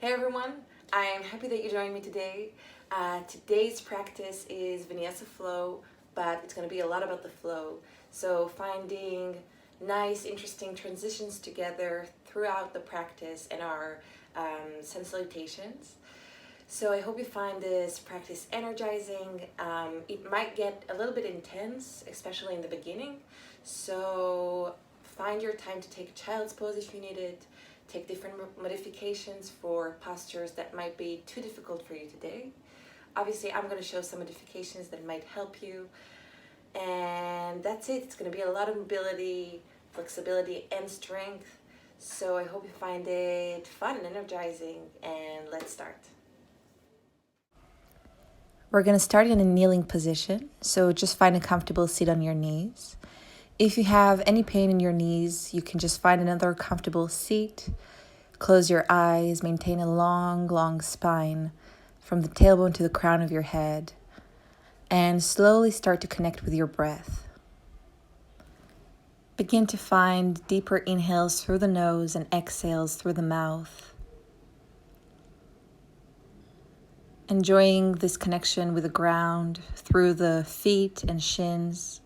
Hey everyone, I'm happy that you joined me today. Today's practice is Vinyasa flow, but it's going to be a lot about the flow. So finding nice, interesting transitions together throughout the practice and our sun salutations. So I hope you find this practice energizing. It might get a little bit intense, especially in the beginning. So find your time to take a child's pose if you need it. Take different modifications for postures that might be too difficult for you today. Obviously, I'm going to show some modifications that might help you. And that's it. It's going to be a lot of mobility, flexibility, and strength. So I hope you find it fun and energizing. And let's start. We're going to start in a kneeling position. So just find a comfortable seat on your knees. If you have any pain in your knees, you can just find another comfortable seat. Close your eyes, maintain a long spine from the tailbone to the crown of your head, and slowly start to connect with your breath. Begin to find deeper inhales through the nose and exhales through the mouth. Enjoying this connection with the ground through the feet and shins,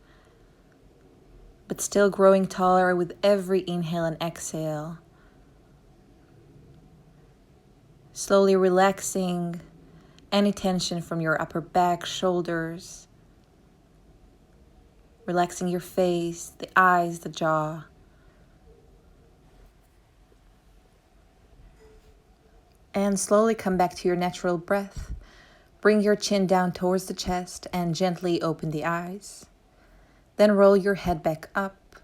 but still growing taller with every inhale and exhale. Slowly relaxing any tension from your upper back, shoulders, relaxing your face, the eyes, the jaw. And slowly come back to your natural breath. Bring your chin down towards the chest and gently open the eyes. Then roll your head back up.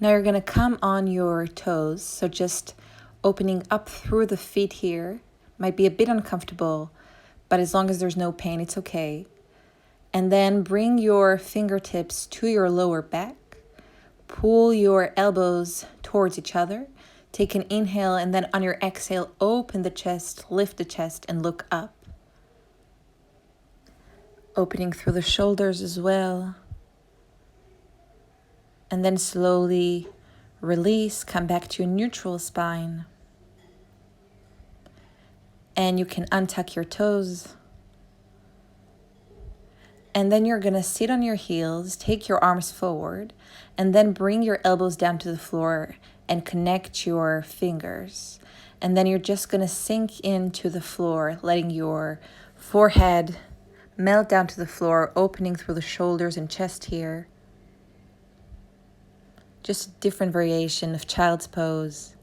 Now you're going to come on your toes, so just opening up through the feet here. Might be a bit uncomfortable, but as long as there's no pain, it's okay. And then bring your fingertips to your lower back. Pull your elbows towards each other. Take an inhale, and then on your exhale, open the chest, lift the chest, and look up. Opening through the shoulders as well. And then slowly release, come back to your neutral spine. And you can untuck your toes. And then you're going to sit on your heels, take your arms forward, and then bring your elbows down to the floor and connect your fingers. And then you're just going to sink into the floor, letting your forehead melt down to the floor, opening through the shoulders and chest here. Just a different variation of child's pose.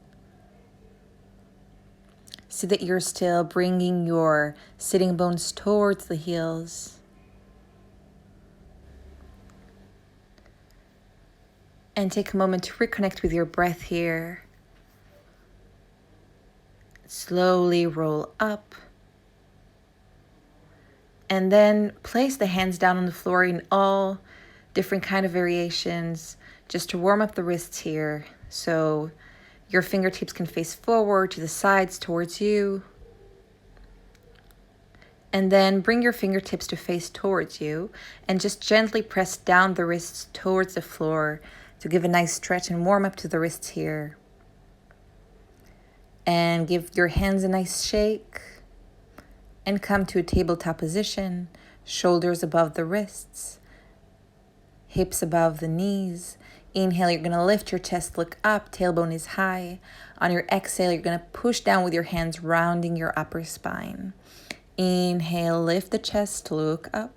See that you're still bringing your sitting bones towards the heels. And take a moment to reconnect with your breath here. Slowly roll up. And then place the hands down on the floor in all different kind of variations, just to warm up the wrists here. So your fingertips can face forward, to the sides, towards you. And then bring your fingertips to face towards you and just gently press down the wrists towards the floor to give a nice stretch and warm up to the wrists here. And give your hands a nice shake and come to a tabletop position, shoulders above the wrists, hips above the knees. Inhale, you're going to lift your chest, look up, tailbone is high. On your exhale, you're going to push down with your hands, rounding your upper spine. Inhale, lift the chest, look up.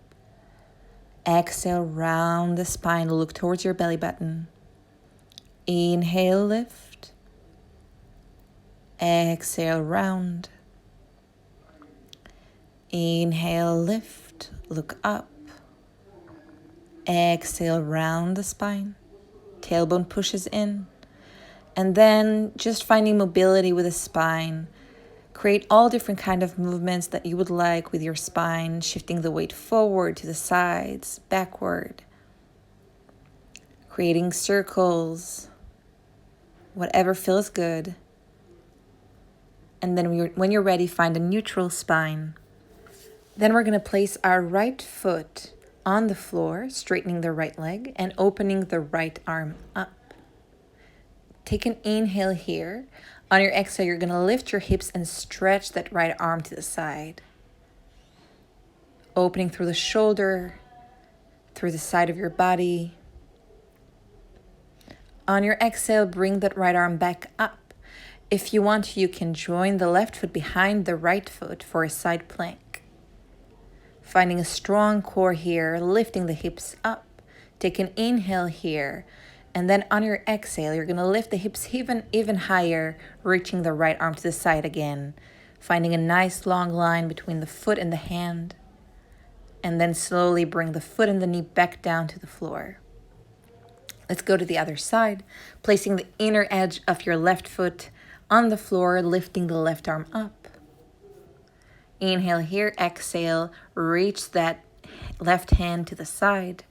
Exhale, round the spine, look towards your belly button. Inhale, lift. Exhale, round. Inhale, lift, look up. Exhale, round the spine. Tailbone pushes in. And then just finding mobility with the spine. Create all different kind of movements that you would like with your spine, shifting the weight forward, to the sides, backward. Creating circles, whatever feels good. And then when you're ready, find a neutral spine. Then we're going to place our right foot on the floor, straightening the right leg and opening the right arm up. Take an inhale here. On your exhale, you're going to lift your hips and stretch that right arm to the side. Opening through the shoulder, through the side of your body. On your exhale, bring that right arm back up. If you want, you can join the left foot behind the right foot for a side plank. Finding a strong core here, lifting the hips up. Take an inhale here. And then on your exhale, you're going to lift the hips even higher, reaching the right arm to the side again. Finding a nice long line between the foot and the hand. And then slowly bring the foot and the knee back down to the floor. Let's go to the other side, placing the inner edge of your left foot on the floor, lifting the left arm up. Inhale here, exhale, reach that left hand to the side.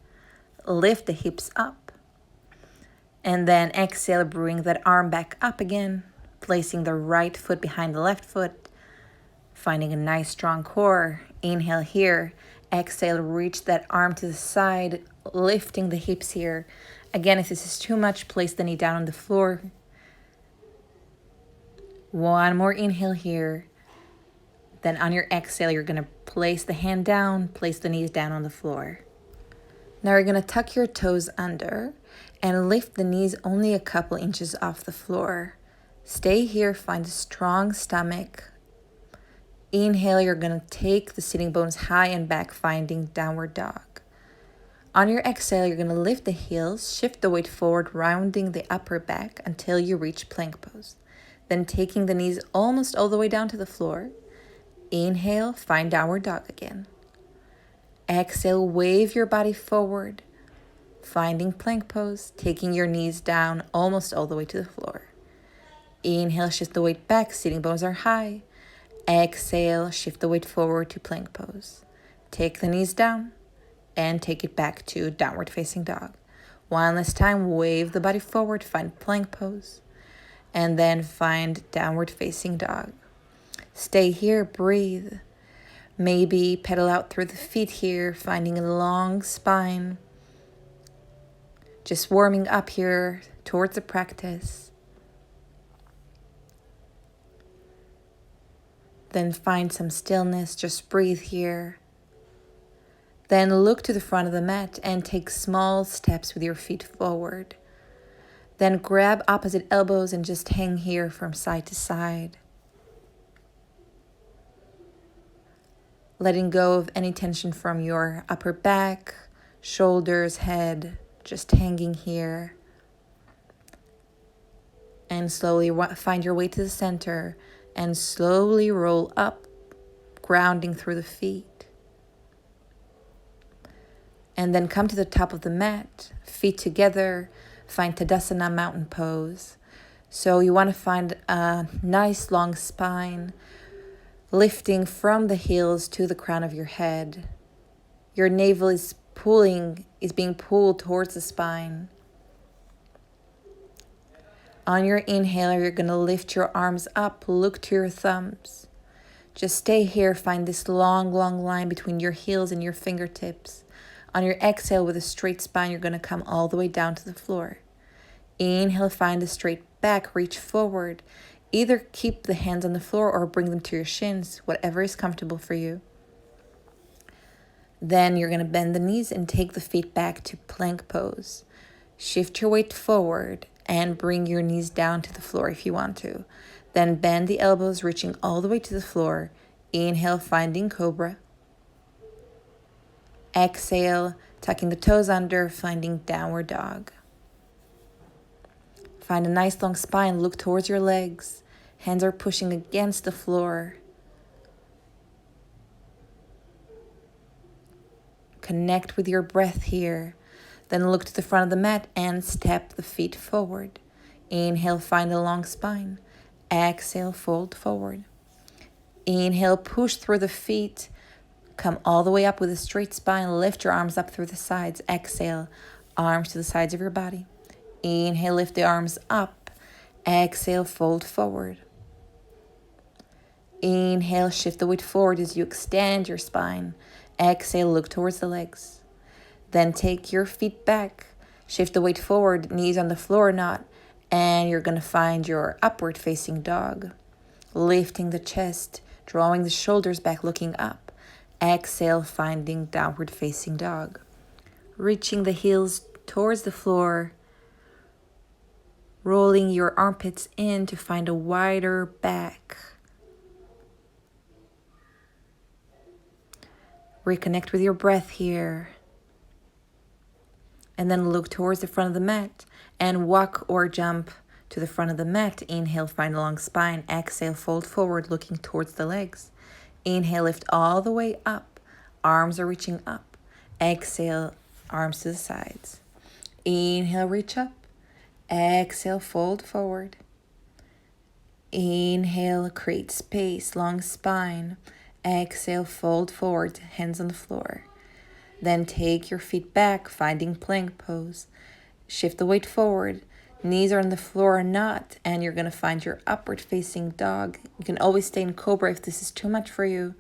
Lift the hips up. And then exhale, bring that arm back up again, placing the right foot behind the left foot, finding a nice strong core. Inhale here, exhale, reach that arm to the side, lifting the hips here. Again, if this is too much, place the knee down on the floor. One more inhale here. Then on your exhale, you're going to place the hand down, place the knees down on the floor. Now you're going to tuck your toes under and lift the knees only a couple inches off the floor. Stay here, find a strong stomach. Inhale, you're going to take the sitting bones high and back, finding downward dog. On your exhale, you're going to lift the heels, shift the weight forward, rounding the upper back until you reach plank pose. Then taking the knees almost all the way down to the floor. Inhale, find downward dog again. Exhale, wave your body forward, finding plank pose, taking your knees down almost all the way to the floor. Inhale, shift the weight back, sitting bones are high. Exhale, shift the weight forward to plank pose. Take the knees down and take it back to downward facing dog. One last time, wave the body forward, find plank pose, and then find downward facing dog. Stay here, breathe. Maybe pedal out through the feet here, finding a long spine. Just warming up here towards the practice. Then find some stillness, just breathe here. Then look to the front of the mat and take small steps with your feet forward. Then grab opposite elbows and just hang here from side to side. Letting go of any tension from your upper back, shoulders, head, just hanging here. And slowly find your way to the center and slowly roll up, grounding through the feet. And then come to the top of the mat, feet together, find Tadasana mountain pose. So you want to find a nice long spine, lifting from the heels to the crown of your head. Your navel is being pulled towards the spine. On your inhale, you're going to lift your arms up, look to your thumbs. Just stay here, find this long, long line between your heels and your fingertips. On your exhale, with a straight spine, you're going to come all the way down to the floor. Inhale, find a straight back, reach forward. Either keep the hands on the floor or bring them to your shins, whatever is comfortable for you. Then you're going to bend the knees and take the feet back to plank pose. Shift your weight forward and bring your knees down to the floor if you want to. Then bend the elbows, reaching all the way to the floor. Inhale, finding cobra. Exhale, tucking the toes under, finding downward dog. Find a nice long spine, look towards your legs. Hands are pushing against the floor. Connect with your breath here. Then look to the front of the mat and step the feet forward. Inhale, find a long spine. Exhale, fold forward. Inhale, push through the feet. Come all the way up with a straight spine. Lift your arms up through the sides. Exhale, arms to the sides of your body. Inhale, lift the arms up. Exhale, fold forward. Inhale, shift the weight forward as you extend your spine. Exhale, look towards the legs. Then take your feet back. Shift the weight forward, knees on the floor or not. And you're going to find your upward facing dog. Lifting the chest, drawing the shoulders back, looking up. Exhale, finding downward facing dog. Reaching the heels towards the floor. Rolling your armpits in to find a wider back. Reconnect with your breath here. And then look towards the front of the mat and walk or jump to the front of the mat. Inhale, find a long spine. Exhale, fold forward, looking towards the legs. Inhale, lift all the way up. Arms are reaching up. Exhale, arms to the sides. Inhale, reach up. Exhale, fold forward. Inhale, create space, long spine. Exhale, fold forward, hands on the floor. Then take your feet back, finding plank pose. Shift the weight forward. Knees are on the floor or not, and you're going to find your upward facing dog. You can always stay in cobra if this is too much for you.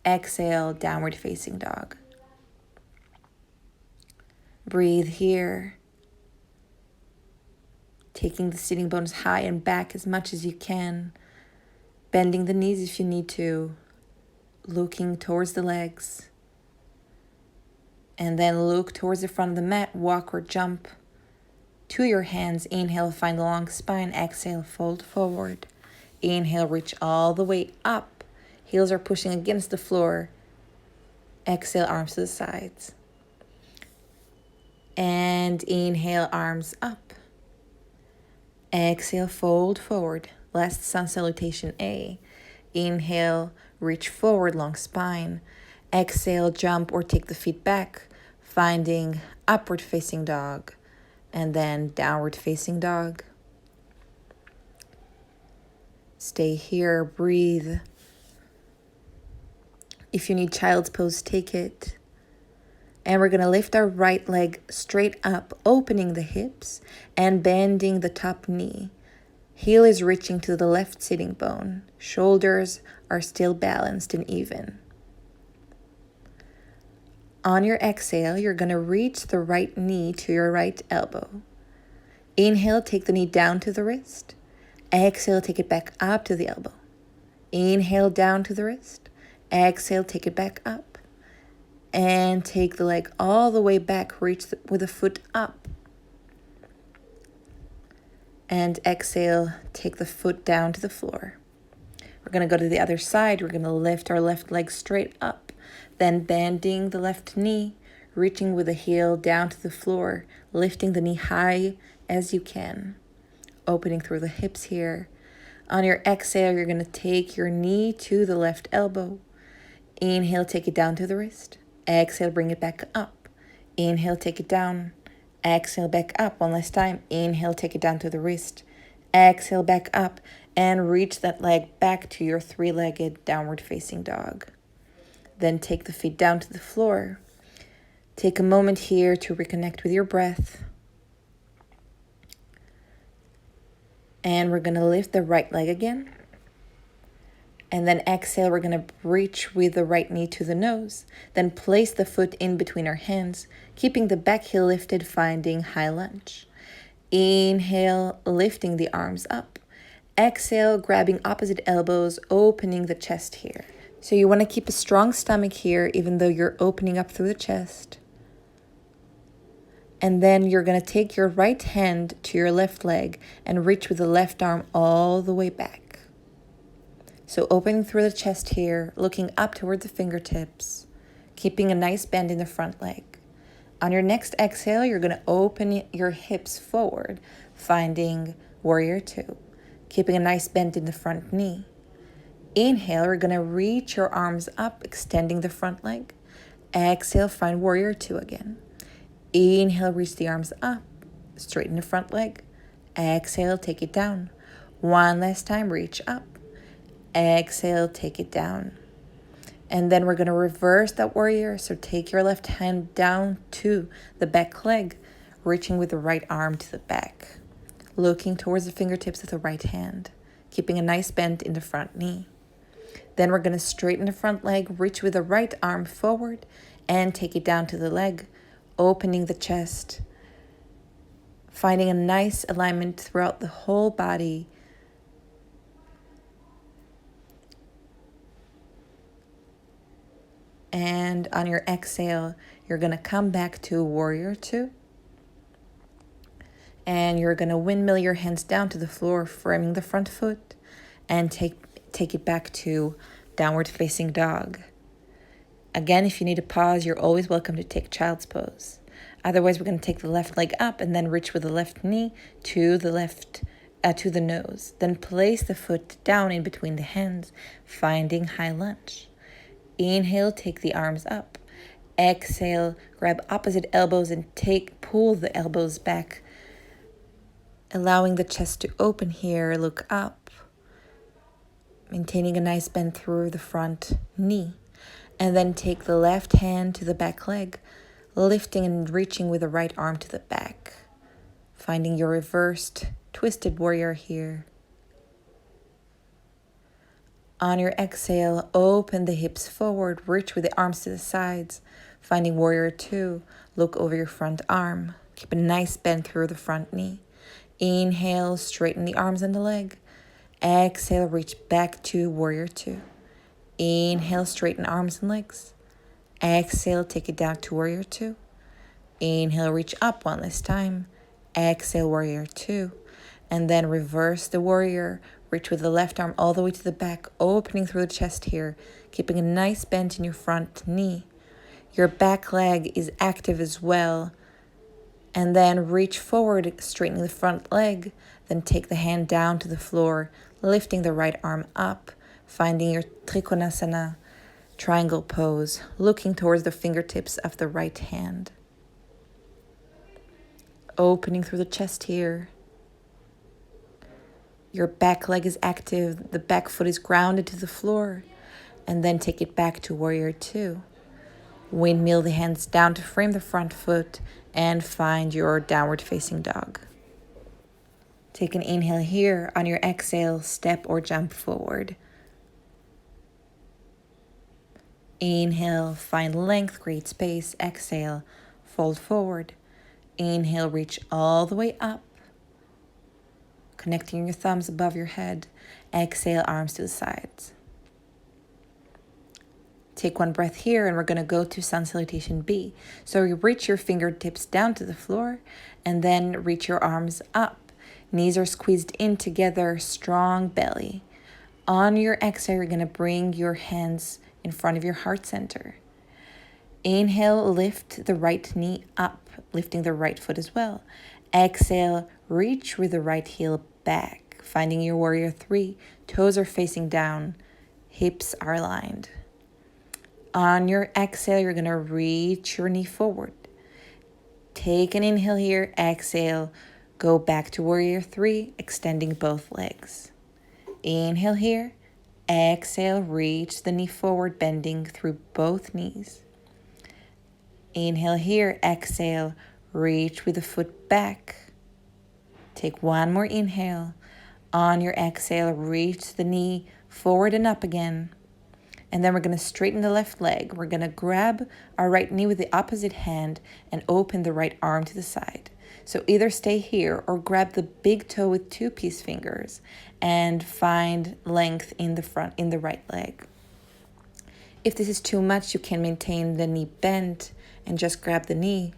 Exhale, downward facing dog. Breathe here. Taking the sitting bones high and back as much as you can. Bending the knees if you need to. Looking towards the legs. And then look towards the front of the mat, walk or jump to your hands. Inhale, find the long spine. Exhale, fold forward. Inhale, reach all the way up. Heels are pushing against the floor. Exhale, arms to the sides. And inhale, arms up. Exhale, fold forward. Last sun salutation A. Inhale, reach forward, long spine. Exhale, jump or take the feet back, finding upward facing dog, and then downward facing dog. Stay here, breathe. If you need child's pose, take it. And we're going to lift our right leg straight up, opening the hips and bending the top knee. Heel is reaching to the left sitting bone. Shoulders are still balanced and even. On your exhale, you're going to reach the right knee to your right elbow. Inhale, take the knee down to the wrist. Exhale, take it back up to the elbow. Inhale, down to the wrist. Exhale, take it back up. And take the leg all the way back, reach with the foot up. And exhale, take the foot down to the floor. We're going to go to the other side. We're going to lift our left leg straight up. Then bending the left knee, reaching with the heel down to the floor, lifting the knee high as you can. Opening through the hips here. On your exhale, you're going to take your knee to the left elbow. Inhale, take it down to the wrist. Exhale, bring it back up. Inhale, take it down. Exhale, back up. One last time. Inhale, take it down to the wrist. Exhale, back up. And reach that leg back to your three-legged downward facing dog. Then take the feet down to the floor. Take a moment here to reconnect with your breath. And we're going to lift the right leg again. And then exhale, we're going to reach with the right knee to the nose. Then place the foot in between our hands, keeping the back heel lifted, finding high lunge. Inhale, lifting the arms up. Exhale, grabbing opposite elbows, opening the chest here. So you want to keep a strong stomach here, even though you're opening up through the chest. And then you're going to take your right hand to your left leg and reach with the left arm all the way back. So opening through the chest here, looking up toward the fingertips, keeping a nice bend in the front leg. On your next exhale, you're going to open your hips forward, finding warrior two, keeping a nice bend in the front knee. Inhale, we're going to reach your arms up, extending the front leg. Exhale, find warrior two again. Inhale, reach the arms up, straighten the front leg. Exhale, take it down. One last time, reach up. Exhale, take it down. And then we're going to reverse that warrior. So take your left hand down to the back leg, reaching with the right arm to the back, looking towards the fingertips of the right hand, keeping a nice bend in the front knee. Then we're going to straighten the front leg, reach with the right arm forward, and take it down to the leg, opening the chest, finding a nice alignment throughout the whole body. And on your exhale, you're going to come back to warrior two. And you're going to windmill your hands down to the floor, framing the front foot, and take it back to downward facing dog. Again, if you need to pause, you're always welcome to take child's pose. Otherwise, we're going to take the left leg up and then reach with the left knee to the nose. Then place the foot down in between the hands, finding high lunge. Inhale, take the arms up. Exhale, grab opposite elbows and pull the elbows back, allowing the chest to open here. Look up, maintaining a nice bend through the front knee. And then take the left hand to the back leg, lifting and reaching with the right arm to the back, finding your reversed twisted warrior here. On your exhale, open the hips forward, reach with the arms to the sides, finding warrior two. Look over your front arm. Keep a nice bend through the front knee. Inhale, straighten the arms and the leg. Exhale, reach back to warrior two. Inhale, straighten arms and legs. Exhale, take it down to warrior two. Inhale, reach up one last time. Exhale, warrior two. And then reverse the warrior. Reach with the left arm all the way to the back, opening through the chest here, keeping a nice bend in your front knee. Your back leg is active as well. And then reach forward, straightening the front leg. Then take the hand down to the floor, lifting the right arm up, finding your Trikonasana triangle pose, looking towards the fingertips of the right hand. Opening through the chest here. Your back leg is active, the back foot is grounded to the floor, and then take it back to warrior two. Windmill the hands down to frame the front foot and find your downward facing dog. Take an inhale here. On your exhale, step or jump forward. Inhale, find length, create space. Exhale, fold forward. Inhale, reach all the way up, connecting your thumbs above your head. Exhale, arms to the sides. Take one breath here, and we're going to go to Sun Salutation B. So you reach your fingertips down to the floor, and then reach your arms up. Knees are squeezed in together, strong belly. On your exhale, you're going to bring your hands in front of your heart center. Inhale, lift the right knee up, lifting the right foot as well. Exhale, reach with the right heel back, finding your warrior three. Toes are facing down, hips are aligned. On your exhale, you're going to reach your knee forward. Take an inhale here, exhale, go back to warrior three, extending both legs. Inhale here, exhale, reach the knee forward, bending through both knees. Inhale here, exhale, reach with the foot back. Take one more inhale. On your exhale, reach the knee forward and up again. And then we're going to straighten the left leg. We're going to grab our right knee with the opposite hand and open the right arm to the side. So either stay here or grab the big toe with two peace fingers and find length in the right leg. If this is too much, you can maintain the knee bent and just grab the knee.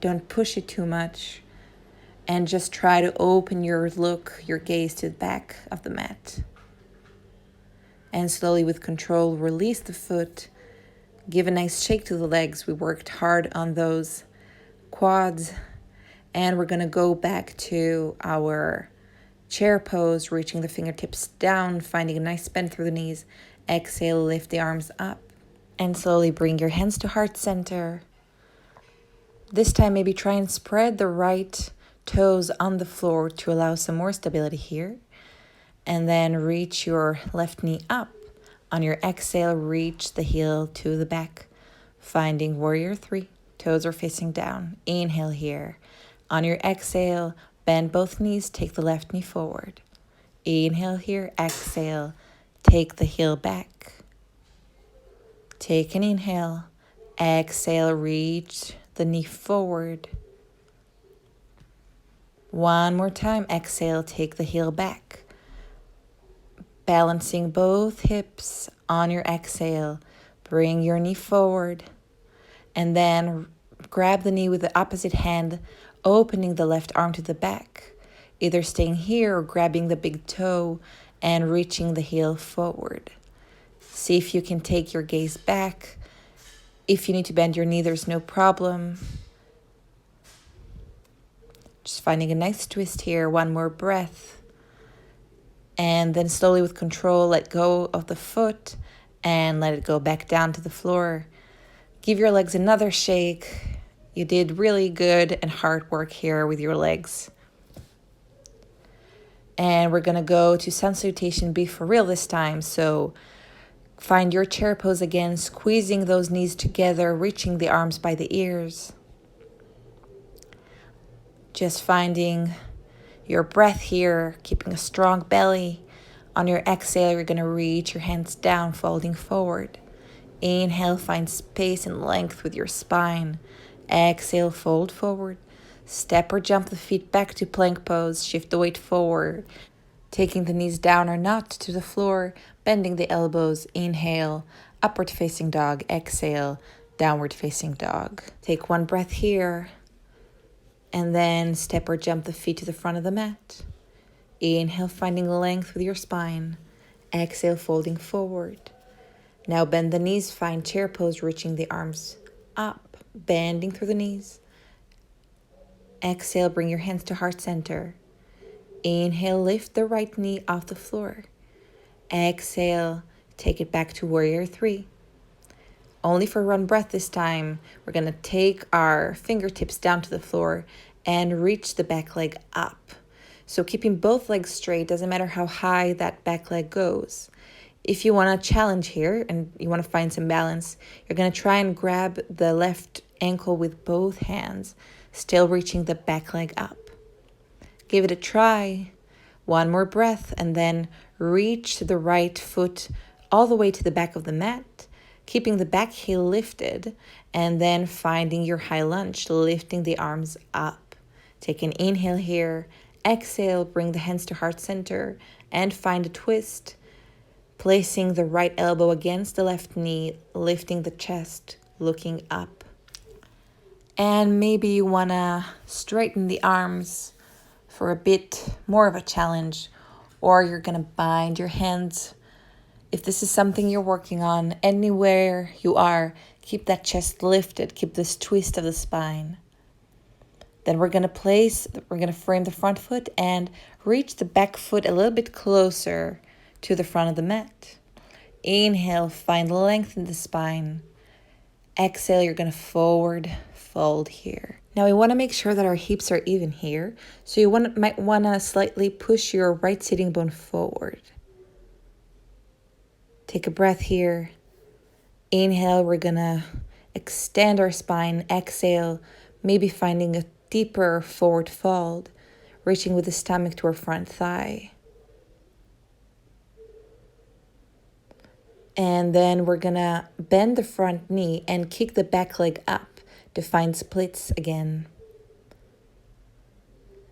Don't push it too much, and just try to open your gaze to the back of the mat. And slowly, with control, release the foot. Give a nice shake to the legs. We worked hard on those quads. And we're going to go back to our chair pose, reaching the fingertips down, finding a nice bend through the knees. Exhale, lift the arms up. And slowly bring your hands to heart center. This time, maybe try and spread the right toes on the floor to allow some more stability here. And then reach your left knee up. On your exhale, reach the heel to the back, finding warrior three. Toes are facing down. Inhale here. On your exhale, bend both knees, take the left knee forward. Inhale here, exhale, take the heel back. Take an inhale. Exhale, reach the knee forward. One more time. Exhale, take the heel back. Balancing both hips on your exhale. Bring your knee forward. And then grab the knee with the opposite hand, opening the left arm to the back. Either staying here or grabbing the big toe and reaching the heel forward. See if you can take your gaze back. If you need to bend your knee, there's no problem. Just finding a nice twist here. One more breath. And then slowly with control, let go of the foot and let it go back down to the floor. Give your legs another shake. You did really good and hard work here with your legs. And we're going to go to sun salutation, be for real this time. So find your chair pose again, squeezing those knees together, reaching the arms by the ears. Just finding your breath here, keeping a strong belly. On your exhale, you're going to reach your hands down, folding forward. Inhale, find space and length with your spine. Exhale, fold forward. Step or jump the feet back to plank pose. Shift the weight forward. Taking the knees down or not to the floor. Bending the elbows. Inhale, upward facing dog. Exhale, downward facing dog. Take one breath here. And then step or jump the feet to the front of the mat. Inhale, finding length with your spine. Exhale, folding forward. Now bend the knees, find chair pose, reaching the arms up, bending through the knees. Exhale, bring your hands to heart center. Inhale, lift the right knee off the floor. Exhale, take it back to warrior 3. Only for one breath this time, we're going to take our fingertips down to the floor and reach the back leg up. So keeping both legs straight, doesn't matter how high that back leg goes. If you want to challenge here and you want to find some balance, you're going to try and grab the left ankle with both hands, still reaching the back leg up. Give it a try. One more breath, and then reach the right foot all the way to the back of the mat, keeping the back heel lifted, and then finding your high lunge, lifting the arms up. Take an inhale here. Exhale, bring the hands to heart center and find a twist. Placing the right elbow against the left knee, lifting the chest, looking up. And maybe you want to straighten the arms for a bit more of a challenge, or you're going to bind your hands. If this is something you're working on, anywhere you are, keep that chest lifted, keep this twist of the spine. Then we're going to frame the front foot and reach the back foot a little bit closer to the front of the mat. Inhale, find length in the spine. Exhale, you're going to forward fold here. Now we want to make sure that our hips are even here. So you might want to slightly push your right sitting bone forward. Take a breath here. Inhale, we're going to extend our spine. Exhale, maybe finding a deeper forward fold, reaching with the stomach to our front thigh. And then we're going to bend the front knee and kick the back leg up to find splits again.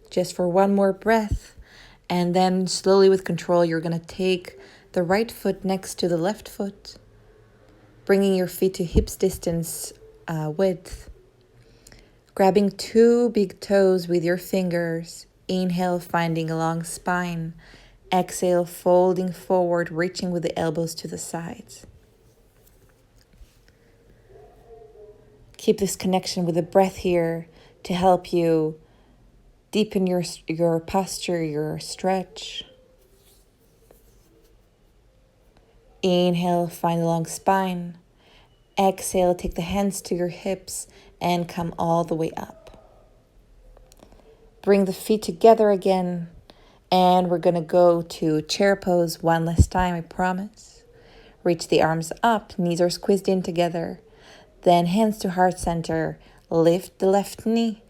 Just for one more breath. And then slowly with control, you're going to take the right foot next to the left foot, bringing your feet to hips distance width. Grabbing 2 big toes with your fingers. Inhale, finding a long spine. Exhale, folding forward, reaching with the elbows to the sides. Keep this connection with the breath here to help you deepen your posture, your stretch. Inhale, find a long spine. Exhale, take the hands to your hips and come all the way up. Bring the feet together again. And we're going to go to chair pose one last time, I promise. Reach the arms up, knees are squeezed in together. Then hands to heart center, lift the left knee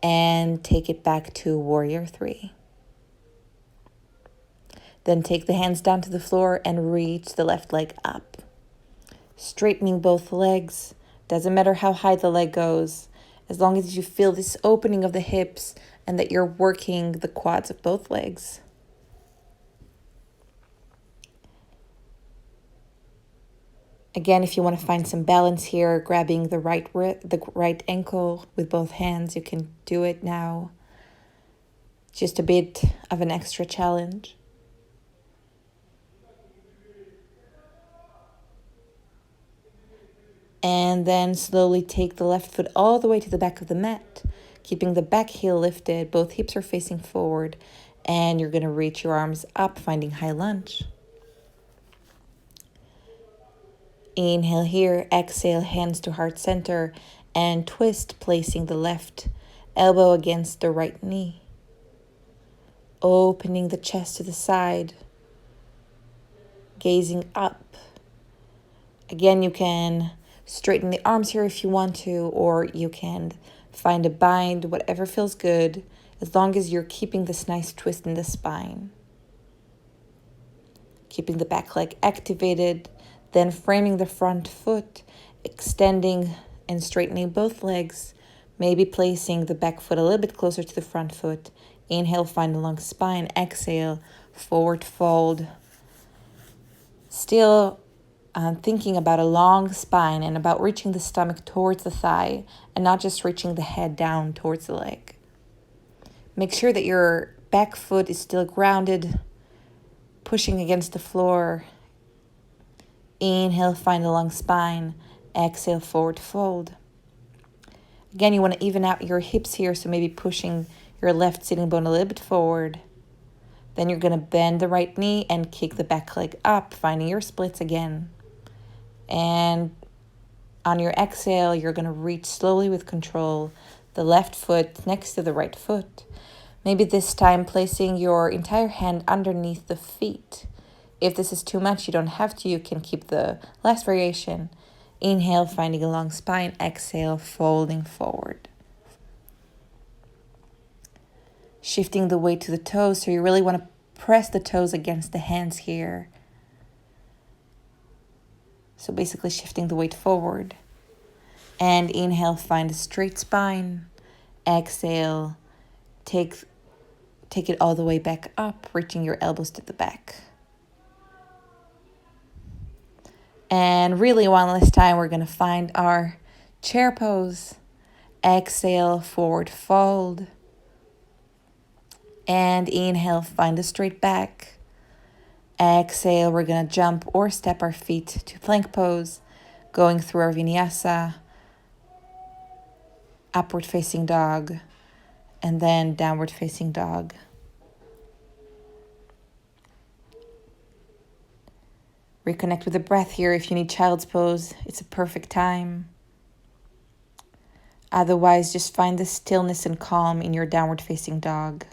and take it back to warrior 3. Then take the hands down to the floor and reach the left leg up. Straightening both legs, doesn't matter how high the leg goes, as long as you feel this opening of the hips and that you're working the quads of both legs. Again, if you want to find some balance here, grabbing the right ankle with both hands, you can do it now. Just a bit of an extra challenge. And then slowly take the left foot all the way to the back of the mat, keeping the back heel lifted, both hips are facing forward, and you're going to reach your arms up, finding high lunge. Inhale here, exhale, hands to heart center, and twist, placing the left elbow against the right knee. Opening the chest to the side, gazing up. Again, you can straighten the arms here if you want to, or you can find a bind, whatever feels good, as long as you're keeping this nice twist in the spine. Keeping the back leg activated, then framing the front foot, extending and straightening both legs, maybe placing the back foot a little bit closer to the front foot. Inhale, find a long spine. Exhale, forward fold. Still thinking about a long spine and about reaching the stomach towards the thigh and not just reaching the head down towards the leg. Make sure that your back foot is still grounded, pushing against the floor. Inhale, find a long spine. Exhale, forward fold. Again, you want to even out your hips here, so maybe pushing your left sitting bone a little bit forward. Then you're going to bend the right knee and kick the back leg up, finding your splits again. And on your exhale, you're going to reach slowly with control the left foot next to the right foot. Maybe this time placing your entire hand underneath the feet. If this is too much, you don't have to. You can keep the last variation. Inhale, finding a long spine. Exhale, folding forward. Shifting the weight to the toes, so you really want to press the toes against the hands here. So basically shifting the weight forward. And inhale, find a straight spine. Exhale, take it all the way back up, reaching your elbows to the back. And really one last time, we're going to find our chair pose. Exhale, forward fold. And inhale, find a straight back. Exhale, we're going to jump or step our feet to plank pose, going through our Vinyasa, upward facing dog, and then downward facing dog. Reconnect with the breath here. If you need child's pose, it's a perfect time. Otherwise, just find the stillness and calm in your downward facing dog.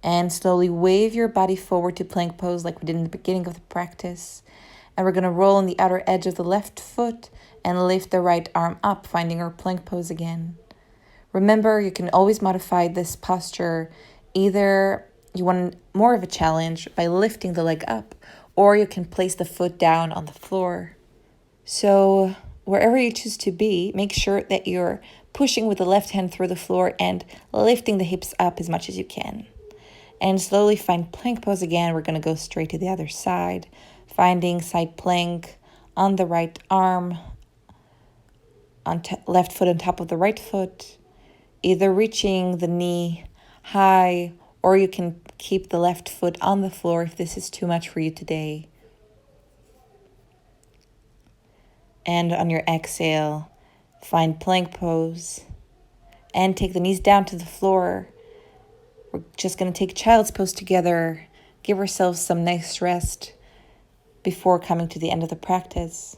And slowly wave your body forward to plank pose like we did in the beginning of the practice. And we're going to roll on the outer edge of the left foot and lift the right arm up, finding our plank pose again. Remember, you can always modify this posture. Either you want more of a challenge by lifting the leg up, or you can place the foot down on the floor. So wherever you choose to be, make sure that you're pushing with the left hand through the floor and lifting the hips up as much as you can. And slowly find plank pose again. We're going to go straight to the other side, finding side plank on the right arm, on left foot on top of the right foot, either reaching the knee high, or you can keep the left foot on the floor if this is too much for you today. And on your exhale, find plank pose and take the knees down to the floor. We're just going to take child's pose together, give ourselves some nice rest before coming to the end of the practice.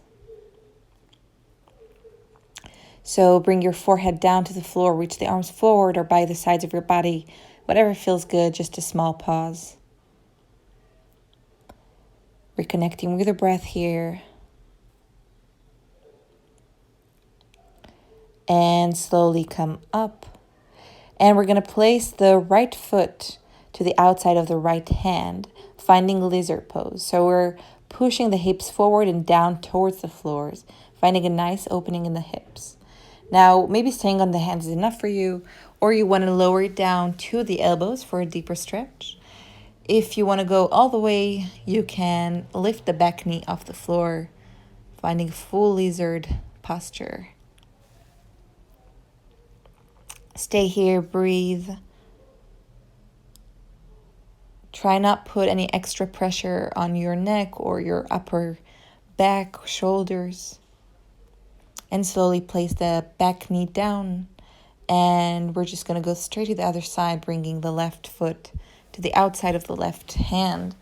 So bring your forehead down to the floor, reach the arms forward or by the sides of your body, whatever feels good, just a small pause. Reconnecting with the breath here. And slowly come up. And we're going to place the right foot to the outside of the right hand, finding lizard pose. So we're pushing the hips forward and down towards the floors, finding a nice opening in the hips. Now, maybe staying on the hands is enough for you, or you want to lower it down to the elbows for a deeper stretch. If you want to go all the way, you can lift the back knee off the floor, finding full lizard posture. Stay here, breathe. Try not put any extra pressure on your neck or your upper back, shoulders. And slowly place the back knee down. And we're just going to go straight to the other side, bringing the left foot to the outside of the left hand.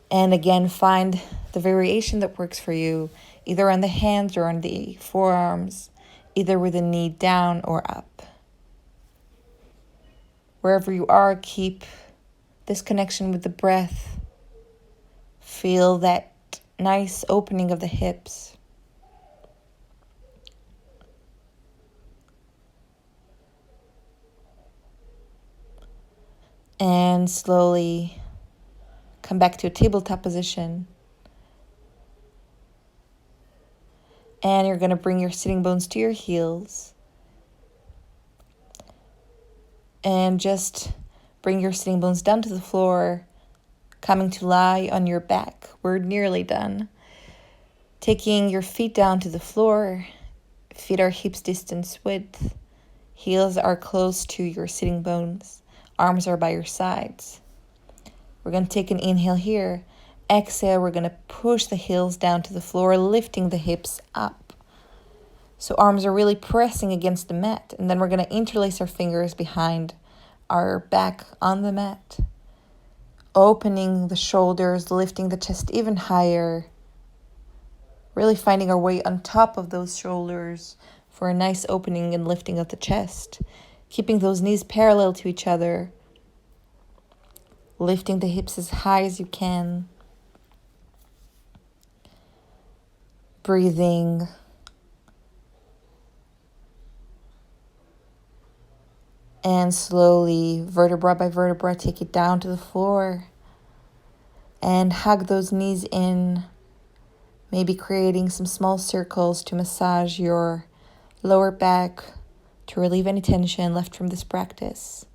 And again, find the variation that works for you, either on the hands or on the forearms, either with the knee down or up. Wherever you are, keep this connection with the breath. Feel that nice opening of the hips. And slowly come back to a tabletop position. And you're going to bring your sitting bones to your heels. And just bring your sitting bones down to the floor, coming to lie on your back. We're nearly done. Taking your feet down to the floor. Feet are hips distance width. Heels are close to your sitting bones. Arms are by your sides. We're going to take an inhale here. Exhale, we're going to push the heels down to the floor, lifting the hips up. So arms are really pressing against the mat. And then we're going to interlace our fingers behind our back on the mat. Opening the shoulders, lifting the chest even higher. Really finding our way on top of those shoulders for a nice opening and lifting of the chest. Keeping those knees parallel to each other. Lifting the hips as high as you can. Breathing. And slowly, vertebra by vertebra, take it down to the floor. And hug those knees in. Maybe creating some small circles to massage your lower back to relieve any tension left from this practice.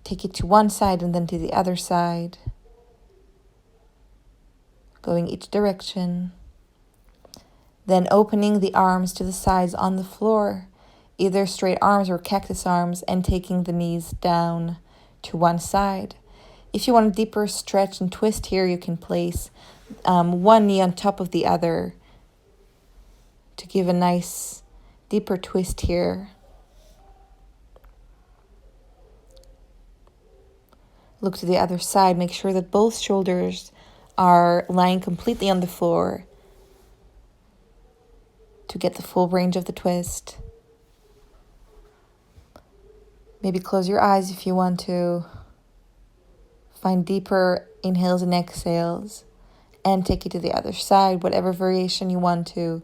Take it to one side and then to the other side. Going each direction. Then opening the arms to the sides on the floor, either straight arms or cactus arms, and taking the knees down to one side. If you want a deeper stretch and twist here, you can place one knee on top of the other to give a nice deeper twist here. Look to the other side. Make sure that both shoulders are lying completely on the floor to get the full range of the twist. Maybe close your eyes if you want to. Find deeper inhales and exhales. And take it to the other side, whatever variation you want to.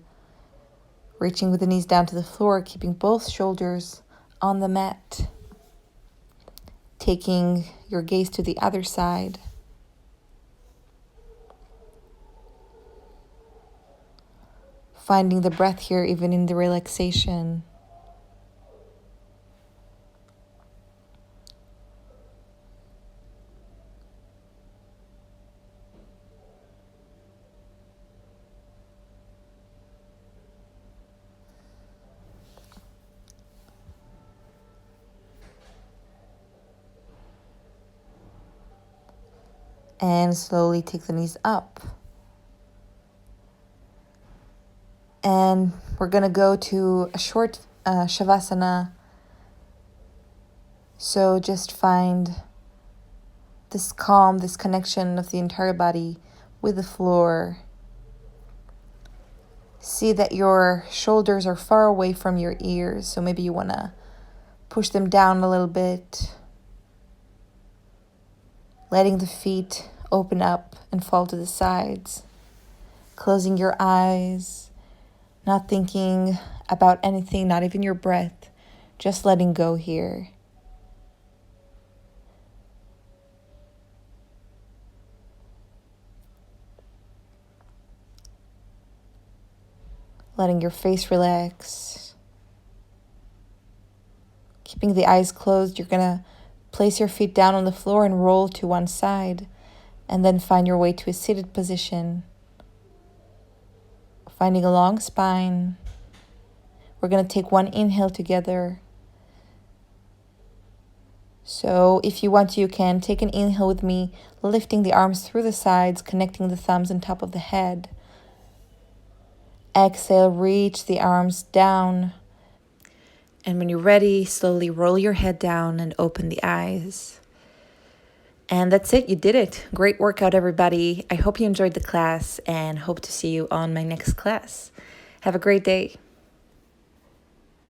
Reaching with the knees down to the floor, keeping both shoulders on the mat. Taking your gaze to the other side. Finding the breath here, even in the relaxation. And slowly take the knees up. And we're going to go to a short Shavasana. So just find this calm, this connection of the entire body with the floor. See that your shoulders are far away from your ears. So maybe you want to push them down a little bit. Letting the feet open up and fall to the sides. Closing your eyes. Not thinking about anything, not even your breath. Just letting go here. letting your face relax. Keeping the eyes closed, you're going to place your feet down on the floor and roll to one side, and then find your way to a seated position. Finding a long spine. We're going to take one inhale together. So if you want to, you can take an inhale with me, lifting the arms through the sides, connecting the thumbs on top of the head. Exhale, reach the arms down. And when you're ready, slowly roll your head down and open the eyes. And that's it, you did it. Great workout, everybody. I hope you enjoyed the class and hope to see you on my next class. Have a great day.